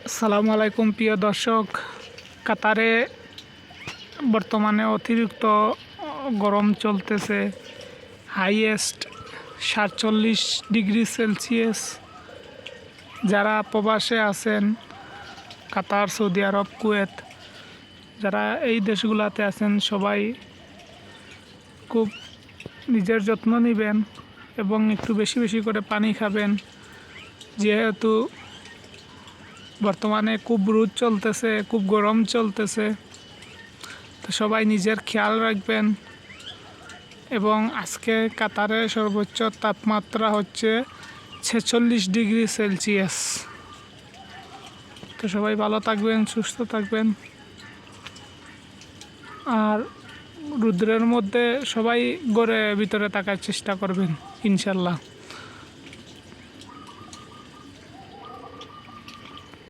আসসালামু আলাইকুম প্রিয় দর্শক। কাতারে বর্তমানে অতিরিক্ত গরম চলতেছে, হাইয়েস্ট 47 ডিগ্রি সেলসিয়াস। যারা প্রবাসে আছেন, কাতার, সৌদি আরব, কুয়েত, যারা এই দেশগুলোতে আছেন, সবাই খুব নিজের যত্ন নেবেন এবং একটু বেশি বেশি করে পানি খাবেন। যেহেতু বর্তমানে খুব রোদ চলতেছে, খুব গরম চলতেছে, তো সবাই নিজের খেয়াল রাখবেন। এবং আজকে কাতারে সর্বোচ্চ তাপমাত্রা হচ্ছে 46 ডিগ্রি সেলসিয়াস। তো সবাই ভালো থাকবেন, সুস্থ থাকবেন, আর রৌদ্রের মধ্যে সবাই ঘরে ভিতরে থাকার চেষ্টা করবেন ইনশাল্লাহ।